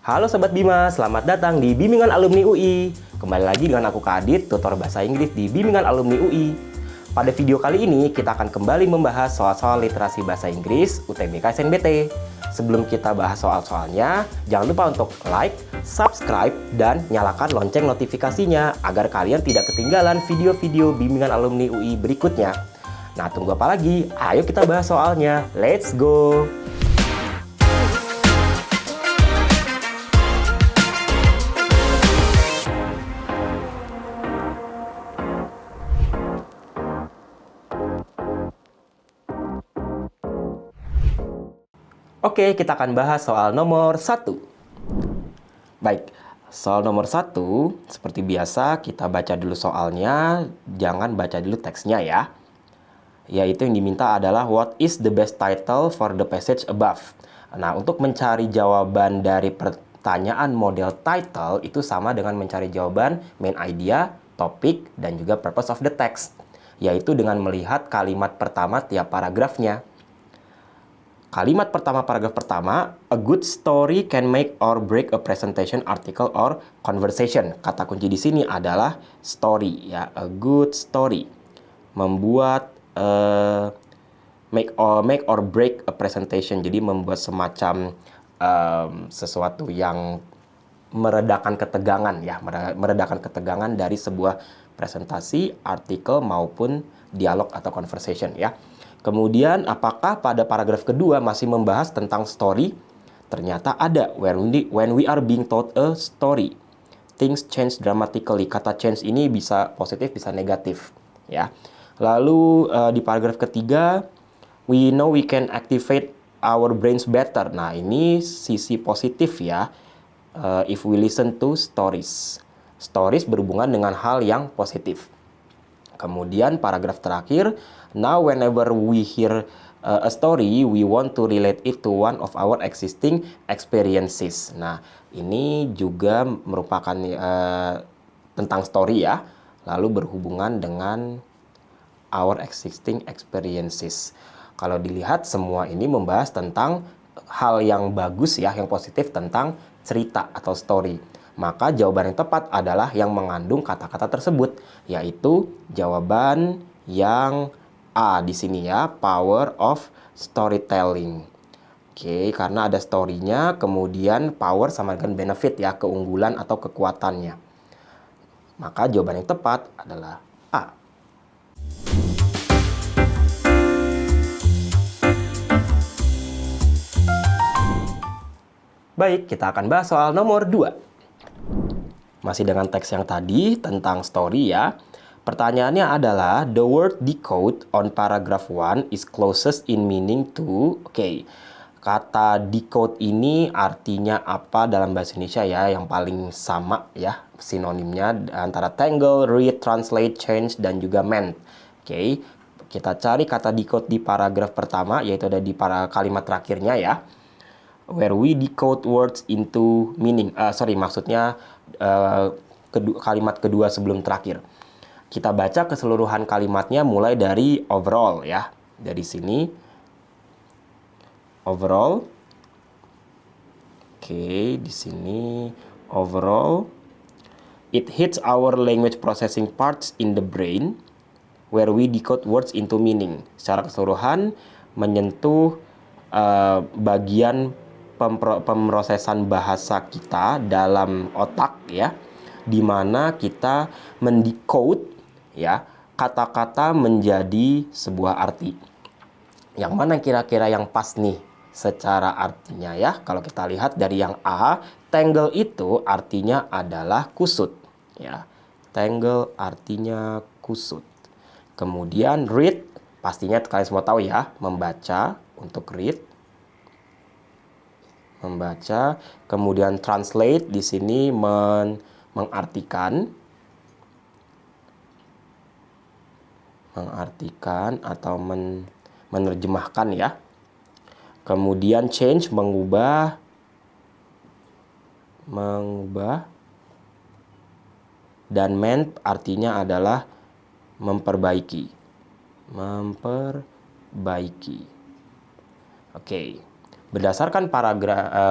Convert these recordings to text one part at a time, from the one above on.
Halo Sobat Bima, selamat datang di Bimbingan Alumni UI. Kembali lagi dengan aku Kak Adit, tutor bahasa Inggris di Bimbingan Alumni UI. Pada video kali ini, kita akan kembali membahas soal-soal literasi bahasa Inggris UTBK SNBT. Sebelum kita bahas soal-soalnya, jangan lupa untuk like, subscribe, dan nyalakan lonceng notifikasinya agar kalian tidak ketinggalan video-video Bimbingan Alumni UI berikutnya. Nah, tunggu apa lagi? Ayo kita bahas soalnya. Let's go! Oke, kita akan bahas soal nomor 1. Baik, soal nomor 1, seperti biasa kita baca dulu soalnya, jangan baca dulu teksnya ya. Yaitu yang diminta adalah what is the best title for the passage above. Nah, untuk mencari jawaban dari pertanyaan model title itu sama dengan mencari jawaban main idea, topik, dan juga purpose of the text. Yaitu dengan melihat kalimat pertama tiap paragrafnya. Kalimat pertama paragraf pertama, a good story can make or break a presentation, article, or conversation. Kata kunci di sini adalah story, ya, a good story. Membuat make or break a presentation. Jadi membuat semacam sesuatu yang meredakan ketegangan, ya, meredakan ketegangan dari sebuah presentasi, artikel maupun dialog atau conversation, ya. Kemudian, apakah pada paragraf kedua masih membahas tentang story? Ternyata ada. When we are being told a story, things change dramatically. Kata change ini bisa positif, bisa negatif, ya. Lalu di paragraf ketiga, we know we can activate our brains better. Nah, ini sisi positif ya. If we listen to stories. Stories berhubungan dengan hal yang positif. Kemudian paragraf terakhir, now whenever we hear a story, we want to relate it to one of our existing experiences. Nah, ini juga merupakan tentang story ya, lalu berhubungan dengan our existing experiences. Kalau dilihat semua ini membahas tentang hal yang bagus ya, yang positif tentang cerita atau story. Maka jawaban yang tepat adalah yang mengandung kata-kata tersebut, yaitu jawaban yang A di sini ya, power of storytelling. Oke, karena ada story-nya, kemudian power sama dengan benefit ya, keunggulan atau kekuatannya. Maka jawaban yang tepat adalah A. Baik, kita akan bahas soal nomor 2. Masih dengan teks yang tadi tentang story ya. Pertanyaannya adalah the word decode on paragraph 1 is closest in meaning to. Oke. Kata decode ini artinya apa dalam bahasa Indonesia ya? Yang paling sama ya sinonimnya antara tangle, read, translate, change dan juga mend. Oke. Kita cari kata decode di paragraf pertama, yaitu ada di kalimat terakhirnya ya. Where we decode words into meaning. Maksudnya kalimat kedua sebelum terakhir. Kita baca keseluruhan kalimatnya mulai dari overall ya. Dari sini overall. Oke, di sini overall. It hits our language processing parts in the brain where we decode words into meaning. Secara keseluruhan menyentuh bagian pemrosesan bahasa kita dalam otak ya, di mana kita mendecode ya kata-kata menjadi sebuah arti. Yang mana kira-kira yang pas nih secara artinya ya? Kalau kita lihat dari yang A, tangle itu artinya adalah kusut ya. Tangle artinya kusut. Kemudian read pastinya kalian semua tahu ya, membaca untuk read. Membaca, kemudian translate di sini mengartikan atau menerjemahkan ya. Kemudian change mengubah dan mend artinya adalah memperbaiki. Oke. Berdasarkan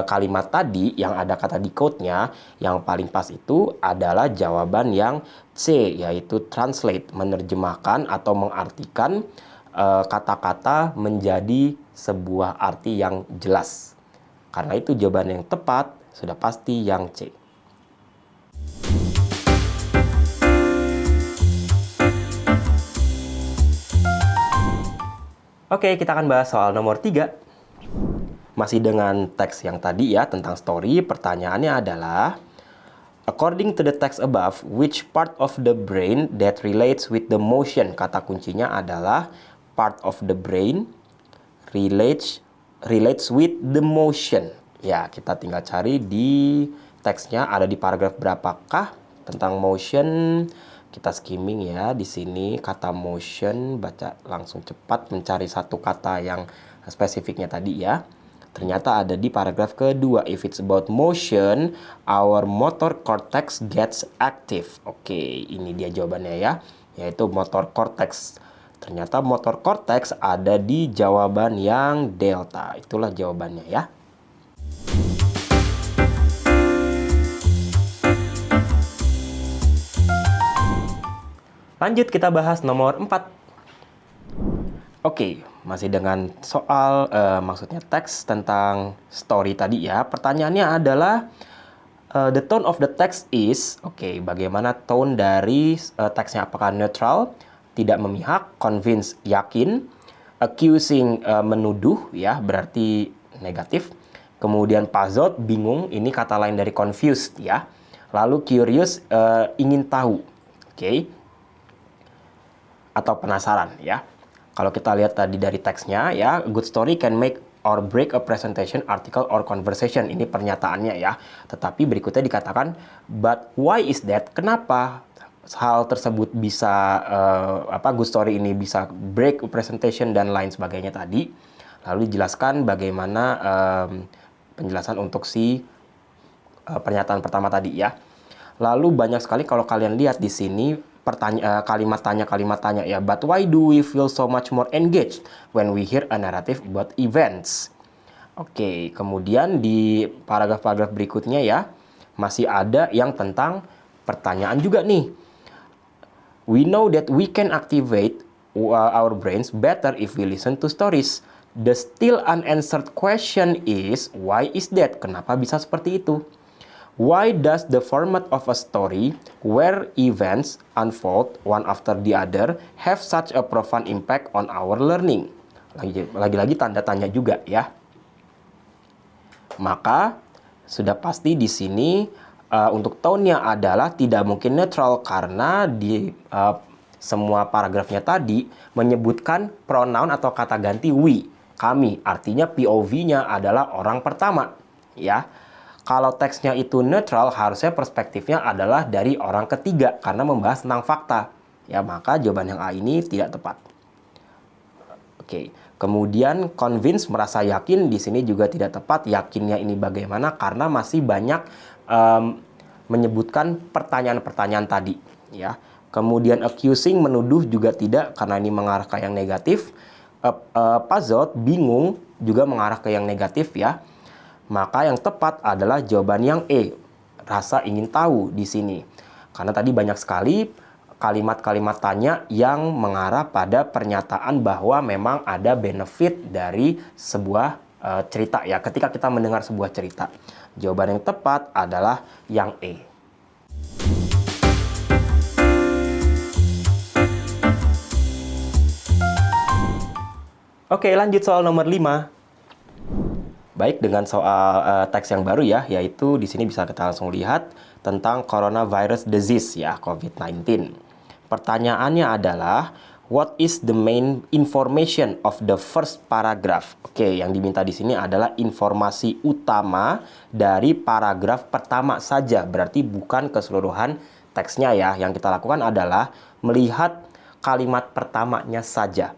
kalimat tadi yang ada kata decode-nya, yang paling pas itu adalah jawaban yang C, yaitu translate, menerjemahkan atau mengartikan kata-kata menjadi sebuah arti yang jelas. Karena itu jawaban yang tepat sudah pasti yang C. Oke, kita akan bahas soal nomor 3. Masih dengan teks yang tadi ya, tentang story. Pertanyaannya adalah, according to the text above, which part of the brain that relates with the motion? Kata kuncinya adalah part of the brain relates with the motion. Ya, kita tinggal cari di teksnya ada di paragraf berapakah tentang motion. Kita skimming ya di sini kata motion, baca langsung cepat mencari satu kata yang spesifiknya tadi ya. Ternyata ada di paragraf kedua. If it's about motion, our motor cortex gets active. Oke, ini dia jawabannya ya, yaitu motor cortex. Ternyata motor cortex ada di jawaban yang delta. Itulah jawabannya ya. Lanjut kita bahas nomor 4. Oke, masih dengan soal, maksudnya teks tentang story tadi ya. Pertanyaannya adalah, the tone of the text is, bagaimana tone dari teksnya? Apakah neutral, tidak memihak, convince, yakin, accusing, menuduh, ya, berarti negatif. Kemudian puzzled, bingung, ini kata lain dari confused, ya. Lalu curious, ingin tahu, atau penasaran, ya. Kalau kita lihat tadi dari teksnya ya, good story can make or break a presentation, article, or conversation. Ini pernyataannya ya. Tetapi berikutnya dikatakan, but why is that? Kenapa hal tersebut bisa, good story ini bisa break a presentation dan lain sebagainya tadi. Lalu dijelaskan bagaimana penjelasan untuk si pernyataan pertama tadi ya. Lalu banyak sekali kalau kalian lihat di sini, kalimat tanya ya, but why do we feel so much more engaged when we hear a narrative about events? Kemudian di paragraf-paragraf berikutnya ya, masih ada yang tentang pertanyaan juga nih. We know that we can activate our brains better if we listen to stories. The still unanswered question is, why is that? Kenapa bisa seperti itu? Why does the format of a story, where events unfold one after the other, have such a profound impact on our learning? Lagi-lagi tanda tanya juga ya. Maka sudah pasti di sini untuk tone-nya adalah tidak mungkin netral karena di semua paragrafnya tadi menyebutkan pronoun atau kata ganti we, kami. Artinya POV-nya adalah orang pertama, ya. Kalau teksnya itu netral, harusnya perspektifnya adalah dari orang ketiga karena membahas tentang fakta. Ya, maka jawaban yang A ini tidak tepat. Kemudian convince, merasa yakin, di sini juga tidak tepat. Yakinnya ini bagaimana? Karena masih banyak menyebutkan pertanyaan-pertanyaan tadi, ya. Kemudian accusing, menuduh, juga tidak karena ini mengarah ke yang negatif. Puzzled, bingung, juga mengarah ke yang negatif ya. Maka yang tepat adalah jawaban yang E, rasa ingin tahu di sini. Karena tadi banyak sekali kalimat-kalimat tanya yang mengarah pada pernyataan bahwa memang ada benefit dari sebuah cerita ya, ketika kita mendengar sebuah cerita. Jawaban yang tepat adalah yang E. Oke, lanjut soal nomor 5. Baik, dengan soal teks yang baru ya, yaitu di sini bisa kita langsung lihat tentang coronavirus disease ya, COVID-19. Pertanyaannya adalah, what is the main information of the first paragraph? Yang diminta di sini adalah informasi utama dari paragraf pertama saja, berarti bukan keseluruhan teksnya ya. Yang kita lakukan adalah melihat kalimat pertamanya saja.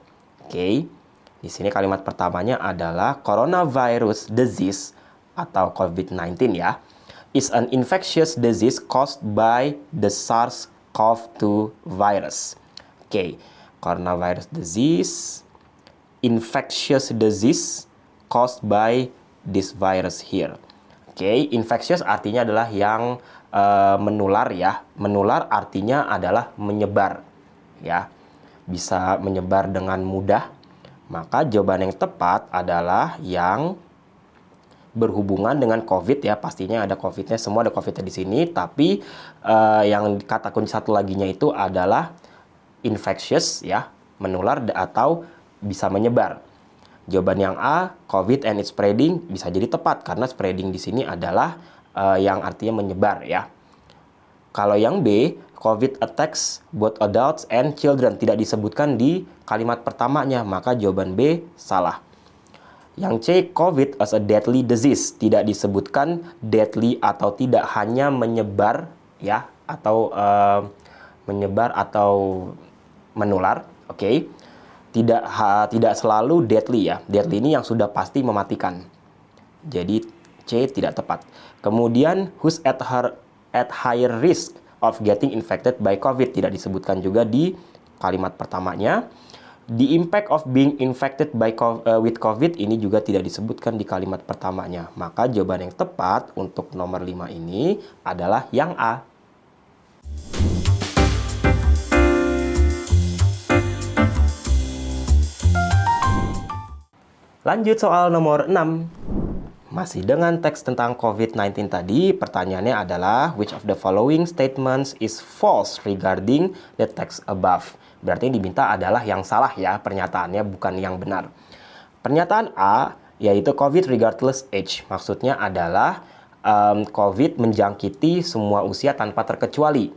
Di sini kalimat pertamanya adalah coronavirus disease atau COVID-19 ya, is an infectious disease caused by the SARS-CoV-2 virus. Coronavirus disease, infectious disease caused by this virus here. Oke, infectious artinya adalah yang menular ya. Menular artinya adalah menyebar ya. Bisa menyebar dengan mudah. Maka jawaban yang tepat adalah yang berhubungan dengan COVID ya. Pastinya ada COVID-nya, semua ada COVID-nya di sini. Tapi yang kata kunci satu laginya itu adalah infectious ya, menular atau bisa menyebar. Jawaban yang A, COVID and its spreading, bisa jadi tepat karena spreading di sini adalah yang artinya menyebar ya. Kalau yang B, COVID attacks both adults and children, tidak disebutkan di kalimat pertamanya, maka jawaban B salah. Yang C, COVID as a deadly disease, tidak disebutkan deadly atau tidak, hanya menyebar ya, atau menyebar atau menular. Oke. Tidak selalu deadly ya. Deadly ini yang sudah pasti mematikan. Jadi C tidak tepat. Kemudian who's at higher risk of getting infected by COVID, tidak disebutkan juga di kalimat pertamanya. The impact of being infected with COVID ini juga tidak disebutkan di kalimat pertamanya. Maka jawaban yang tepat untuk nomor 5 ini adalah yang A. Lanjut soal nomor 6. Masih dengan teks tentang COVID-19 tadi, pertanyaannya adalah which of the following statements is false regarding the text above? Berarti yang diminta adalah yang salah ya, pernyataannya bukan yang benar. Pernyataan A, yaitu COVID regardless age. Maksudnya adalah COVID menjangkiti semua usia tanpa terkecuali.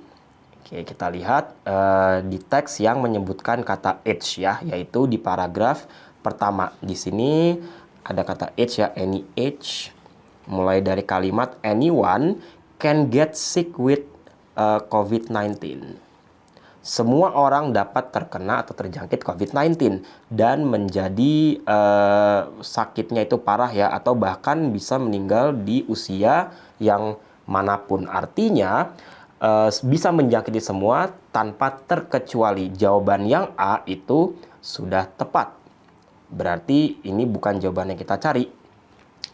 Oke, kita lihat di teks yang menyebutkan kata age ya, yaitu di paragraf pertama. Di sini ada kata age ya, any age. Mulai dari kalimat anyone can get sick with COVID-19. Semua orang dapat terkena atau terjangkit COVID-19 dan menjadi sakitnya itu parah ya, atau bahkan bisa meninggal di usia yang manapun. Artinya bisa menjangkiti semua tanpa terkecuali. Jawaban yang A itu sudah tepat. Berarti ini bukan jawaban yang kita cari.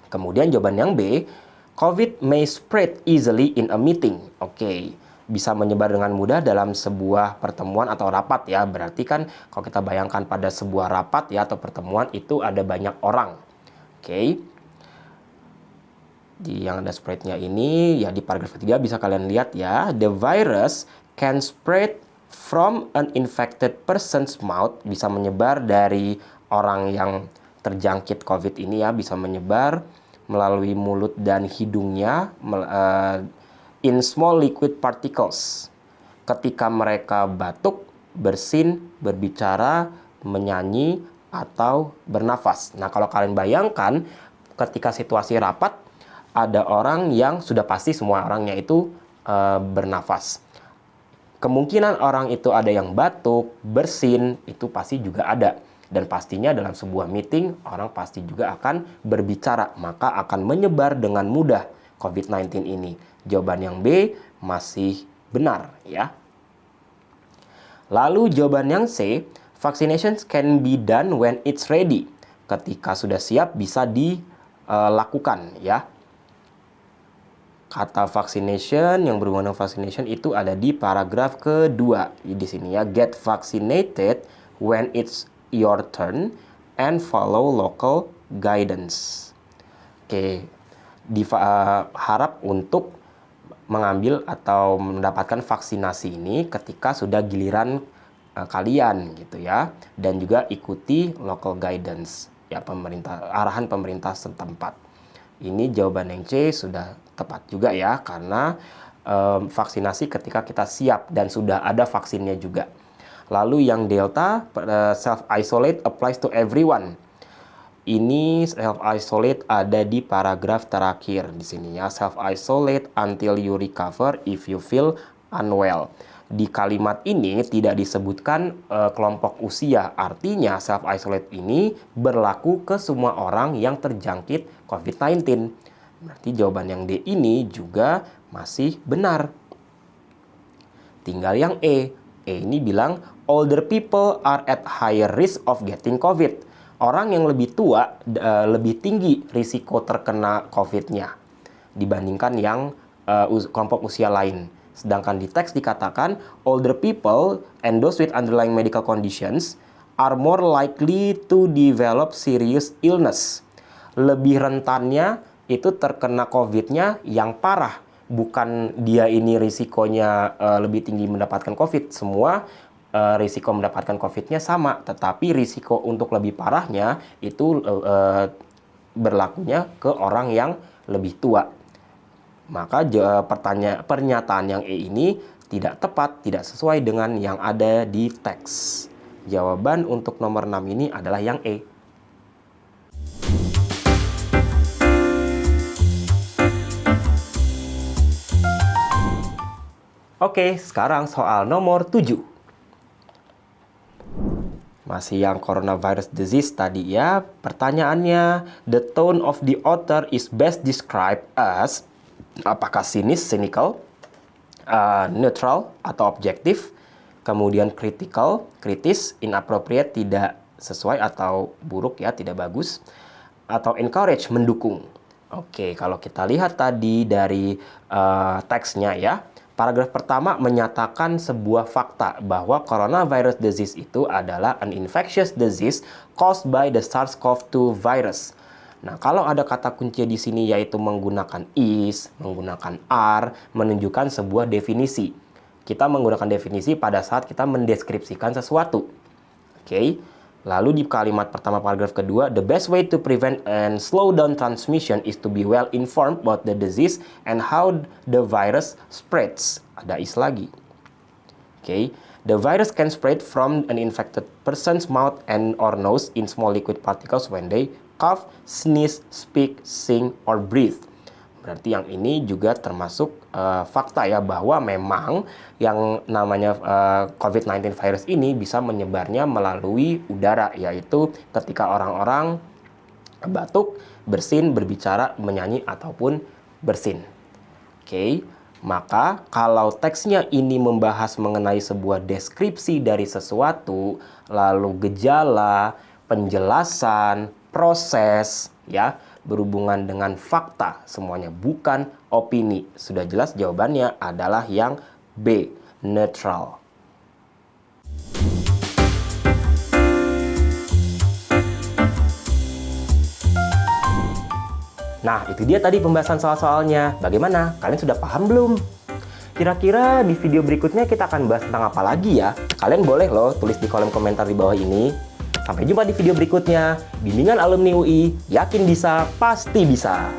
Kemudian jawaban yang B, COVID may spread easily in a meeting. Oke, bisa menyebar dengan mudah dalam sebuah pertemuan atau rapat ya. Berarti kan kalau kita bayangkan pada sebuah rapat ya atau pertemuan itu ada banyak orang. Oke. Di yang ada spread-nya ini ya di paragraf ketiga bisa kalian lihat ya. The virus can spread from an infected person's mouth, bisa menyebar dari orang yang terjangkit COVID ini ya, bisa menyebar melalui mulut dan hidungnya in small liquid particles. Ketika mereka batuk, bersin, berbicara, menyanyi, atau bernafas. Nah, kalau kalian bayangkan ketika situasi rapat, ada orang yang sudah pasti semua orangnya itu bernafas. Kemungkinan orang itu ada yang batuk, bersin, itu pasti juga ada. Dan pastinya dalam sebuah meeting, orang pasti juga akan berbicara. Maka akan menyebar dengan mudah COVID-19 ini. Jawaban yang B masih benar ya. Lalu jawaban yang C, vaccinations can be done when it's ready. Ketika sudah siap bisa dilakukan ya. Kata vaccination yang berhubungan dengan vaccination itu ada di paragraf kedua di sini ya. Get vaccinated when it's your turn and follow local guidance. Oke, harap untuk mengambil atau mendapatkan vaksinasi ini ketika sudah giliran kalian gitu ya, dan juga ikuti local guidance ya, arahan pemerintah setempat. Ini jawaban yang C sudah tepat juga ya, karena vaksinasi ketika kita siap dan sudah ada vaksinnya juga. Lalu yang delta, self-isolate applies to everyone. Ini self-isolate ada di paragraf terakhir di sini ya. Self-isolate until you recover if you feel unwell. Di kalimat ini tidak disebutkan kelompok usia. Artinya self-isolate ini berlaku ke semua orang yang terjangkit COVID-19. Berarti jawaban yang D ini juga masih benar. Tinggal yang E. E ini bilang older people are at higher risk of getting COVID. Orang yang lebih tua lebih tinggi risiko terkena COVID-nya dibandingkan yang kelompok usia lain. Sedangkan di teks dikatakan older people and those with underlying medical conditions are more likely to develop serious illness. Lebih rentannya itu terkena COVID-nya yang parah. Bukan dia ini risikonya lebih tinggi mendapatkan COVID. Semua risiko mendapatkan COVID-nya sama, tetapi risiko untuk lebih parahnya itu berlakunya ke orang yang lebih tua. Maka pernyataan yang E ini tidak tepat, tidak sesuai dengan yang ada di teks. Jawaban untuk nomor 6 ini adalah yang E. Oke, sekarang soal nomor 7. Masih yang coronavirus disease tadi ya. Pertanyaannya, the tone of the author is best described as, apakah sinis, cynical, neutral atau objektif, kemudian critical, kritis, inappropriate, tidak sesuai atau buruk ya, tidak bagus, atau encourage, mendukung. Oke, kalau kita lihat tadi dari teksnya ya, paragraf pertama menyatakan sebuah fakta bahwa coronavirus disease itu adalah an infectious disease caused by the SARS-CoV-2 virus. Nah, kalau ada kata kunci di sini yaitu menggunakan is, menggunakan are, menunjukkan sebuah definisi. Kita menggunakan definisi pada saat kita mendeskripsikan sesuatu. Oke. Lalu di kalimat pertama paragraf kedua, the best way to prevent and slow down transmission is to be well informed about the disease and how the virus spreads. Ada is lagi. Oke. The virus can spread from an infected person's mouth and or nose in small liquid particles when they cough, sneeze, speak, sing, or breathe. Berarti yang ini juga termasuk fakta ya, bahwa memang yang namanya COVID-19 virus ini bisa menyebarnya melalui udara, yaitu ketika orang-orang batuk, bersin, berbicara, menyanyi, ataupun bersin. Oke, maka kalau teksnya ini membahas mengenai sebuah deskripsi dari sesuatu, lalu gejala, penjelasan, proses, ya, berhubungan dengan fakta, semuanya bukan opini. Sudah jelas jawabannya adalah yang B, neutral. Nah, itu dia tadi pembahasan soal-soalnya. Bagaimana? Kalian sudah paham belum? Kira-kira di video berikutnya kita akan bahas tentang apa lagi ya? Kalian boleh loh tulis di kolom komentar di bawah ini. Sampai jumpa di video berikutnya. Bimbingan Alumni UI, yakin bisa, pasti bisa.